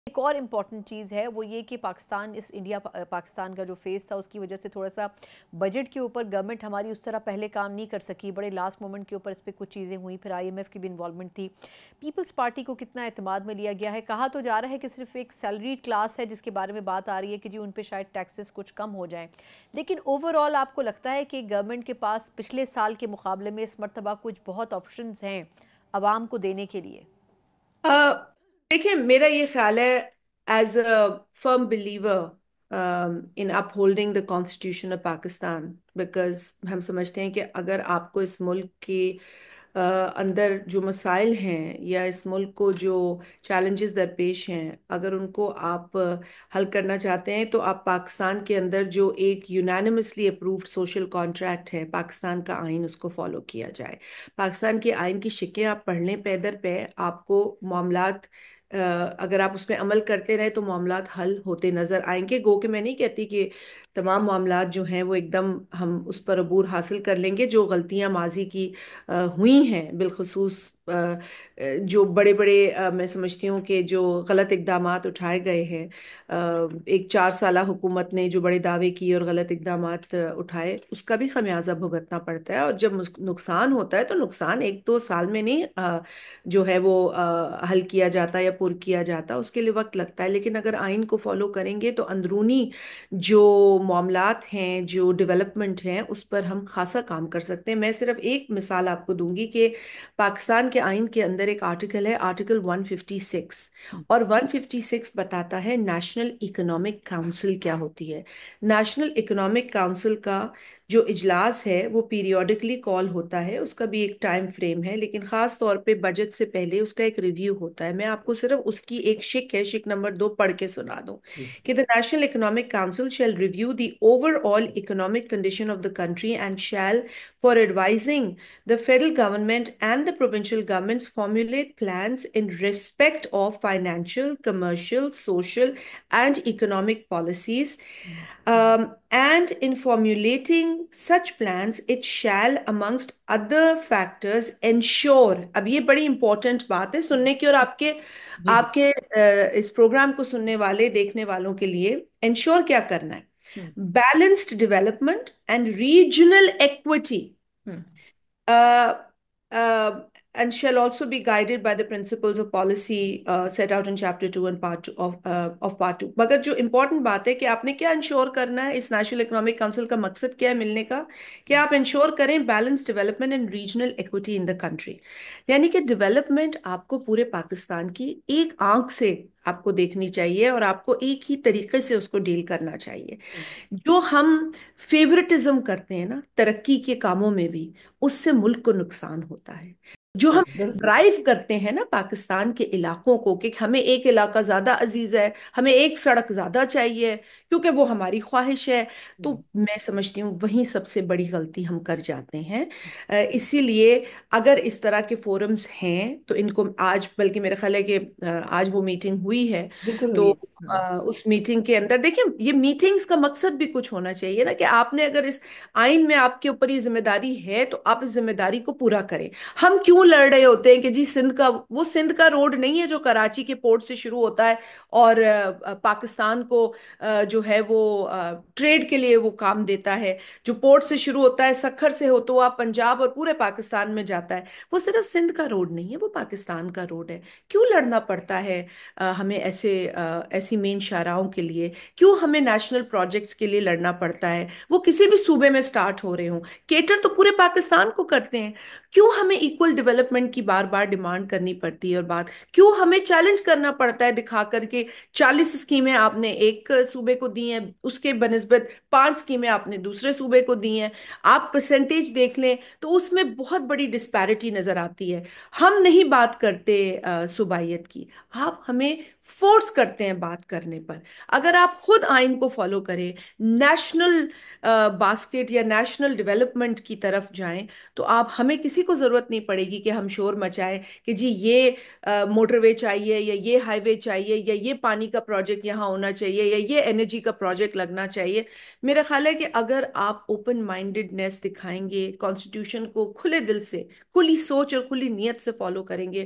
ایک اور امپورٹنٹ چیز ہے وہ یہ کہ پاکستان انڈیا پاکستان کا جو فیس تھا اس کی وجہ سے تھوڑا سا بجٹ کے اوپر گورنمنٹ ہماری اس طرح پہلے کام نہیں کر سکی، بڑے لاسٹ مومنٹ کے اوپر اس پہ کچھ چیزیں ہوئیں، پھر آئی ایم ایف کی بھی انوالومنٹ تھی۔ پیپلز پارٹی کو کتنا اعتماد میں لیا گیا ہے؟ کہا تو جا رہا ہے کہ صرف ایک سیلریڈ کلاس ہے جس کے بارے میں بات آ رہی ہے کہ جی ان پہ شاید ٹیکسز کچھ کم ہو جائیں، لیکن اوور آل آپ کو لگتا ہے کہ گورنمنٹ کے پاس پچھلے سال کے مقابلے میں اس مرتبہ کچھ بہت آپشنز ہیں عوام کو دینے کے لیے؟ آ، دیکھیں، میرا یہ خیال ہے as a firm believer in up holding the constitution of Pakistan, because ہم سمجھتے ہیں کہ اگر آپ کو اس ملک کے اندر جو مسائل ہیں یا اس ملک کو جو چیلنجز درپیش ہیں، اگر ان کو آپ حل کرنا چاہتے ہیں تو آپ پاکستان کے اندر جو ایک یونانیمسلی اپرووڈ سوشل کانٹریکٹ ہے، پاکستان کا آئین، اس کو فالو کیا جائے۔ پاکستان کے آئین کی شقیں آپ پڑھ لیں پے در پے، آپ کو معاملات اگر آپ اس پہ عمل کرتے رہے تو معاملات حل ہوتے نظر آئیں گے۔ گو کہ میں نہیں کہتی کہ تمام معاملات جو ہیں وہ ایک دم ہم اس پر عبور حاصل کر لیں گے۔ جو غلطیاں ماضی کی ہوئی ہیں، بالخصوص جو بڑے بڑے میں سمجھتی ہوں کہ جو غلط اقدامات اٹھائے گئے ہیں، ایک 4 سالہ حکومت نے جو بڑے دعوے کیے اور غلط اقدامات اٹھائے، اس کا بھی خمیازہ بھگتنا پڑتا ہے۔ اور جب نقصان ہوتا ہے تو نقصان 1-2 سال میں نہیں جو ہے وہ حل کیا جاتا یا پر کیا جاتا، اس کے لیے وقت لگتا ہے۔ لیکن اگر آئین کو فالو کریں گے تو اندرونی جو معاملات ہیں، جو ڈیولپمنٹ ہیں، اس پر ہم خاصا کام کر سکتے ہیں۔ میں صرف ایک مثال آپ کو دوں گی کہ پاکستان کے آئین کے اندر ایک آرٹیکل ہے، آرٹیکل 156، اور 156 بتاتا ہے نیشنل اکنامک کاؤنسل کیا ہوتی ہے۔ نیشنل اکنامک کاؤنسل کا جو اجلاس ہے وہ پیریوڈکلی کال ہوتا ہے، اس کا بھی ایک ٹائم فریم ہے، لیکن خاص طور پہ بجٹ سے پہلے اس کا ایک ریویو ہوتا ہے۔ میں آپ کو صرف اس کی ایک شق ہے، شق نمبر 2 پڑھ کے سنا دوں کہ the National Economic Council shall review the overall economic condition of the country and shall, for advising the federal government and the provincial governments, formulate plans in respect of financial, commercial, social, and economic policies. And in formulating such plans, it shall, amongst other factors, ensure. اب یہ بڑی important بات ہے سننے کی، اور آپ کے جی جی۔ آپ کے اس پروگرام کو سننے والے دیکھنے والوں کے لیے انشور کیا کرنا ہوں ہے؟ Balanced development and regional equity, ہوں uh, and shall also be guided by the principles of policy set out in chapter 2 and part 2 of part 2۔ مگر جو important بات ہے کہ آپ نے کیا انشور کرنا ہے، اس نیشنل اکنامک کاؤنسل کا مقصد کیا ہے ملنے کا؟ کہ آپ انشور کریں balance development and regional equity in the country, یعنی کہ ڈیولپمنٹ آپ کو پورے پاکستان کی ایک آنکھ سے آپ کو دیکھنی چاہیے، اور آپ کو ایک ہی طریقے سے اس کو ڈیل کرنا چاہیے۔ ہوں۔ جو ہم فیورٹزم کرتے ہیں نا ترقی کے کاموں میں بھی، اس سے ملک کو نقصان ہوتا ہے۔ جو ہم درست۔ ڈرائیو کرتے ہیں نا پاکستان کے علاقوں کو کہ ہمیں ایک علاقہ زیادہ عزیز ہے، ہمیں ایک سڑک زیادہ چاہیے کیونکہ وہ ہماری خواہش ہے، تو میں سمجھتی ہوں وہیں سب سے بڑی غلطی ہم کر جاتے ہیں۔ اسی لیے اگر اس طرح کے فورمز ہیں تو ان کو آج، بلکہ میرا خیال ہے کہ آج وہ میٹنگ ہوئی ہے، بالکل ہوئی تو ہے۔ ہوں اس میٹنگ کے اندر دیکھیں، یہ میٹنگز کا مقصد بھی کچھ ہونا چاہیے نا، کہ آپ نے اگر اس آئین میں آپ کے اوپر یہ ذمہ داری ہے تو آپ اس ذمہ داری کو پورا کریں۔ ہم کیوں لڑ رہے ہوتے ہیں کہ جی سندھ کا روڈ نہیں ہے جو کراچی کے پورٹ سے شروع ہوتا ہے اور پاکستان کو جو ہے وہ ٹریڈ کے لیے وہ کام دیتا ہے، جو پورٹ سے شروع ہوتا ہے سکھر سے ہوتا ہوا پنجاب اور پورے پاکستان میں جاتا ہے، وہ صرف سندھ کا روڈ نہیں ہے، وہ پاکستان کا روڈ ہے۔ کیوں لڑنا پڑتا ہے ہمیں ایسی مین شاہراہوں کے لیے؟ کیوں ہمیں نیشنل پروجیکٹس کے لیے لڑنا پڑتا ہے؟ وہ کسی بھی صوبے میں سٹارٹ ہو رہے ہوں، کیٹر تو پورے پاکستان کو کرتے ہیں۔ کیوں ہمیں ایکول ڈیولپمنٹ کی بار بار ڈیمانڈ کرنی پڑتی ہے؟ اور بات کیوں ہمیں چیلنج کرنا پڑتا ہے دکھا کر کے 40 اسکیمیں آپ نے ایک صوبے کو دی ہیں، اس کے بنسبت 5 اسکیمیں آپ نے دوسرے صوبے کو دی ہیں؟ آپ پرسنٹیج دیکھ لیں تو اس میں بہت بڑی ڈسپیرٹی نظر آتی ہے۔ ہم نہیں بات کرتے صوبائیت کی، آپ ہمیں فورس کرتے ہیں بات کرنے پر۔ اگر آپ خود آئین کو فالو کریں، نیشنل باسکٹ یا نیشنل ڈیولپمنٹ کی طرف جائیں، تو آپ ہمیں کسی کو ضرورت نہیں پڑے گی کہ ہم شور مچائیں کہ جی یہ موٹر وے چاہیے یا یہ ہائی وے چاہیے یا یہ پانی کا پروجیکٹ یہاں ہونا چاہیے یا یہ انرجی کا پروجیکٹ لگنا چاہیے۔ میرا خیال ہے کہ اگر آپ اوپن مائنڈڈنیس دکھائیں گے، کانسٹیٹیوشن کو کھلے دل سے، کھلی سوچ اور کھلی نیت سے فالو کریں گے،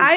I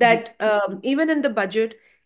that even in the budget,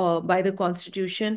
or by the constitution.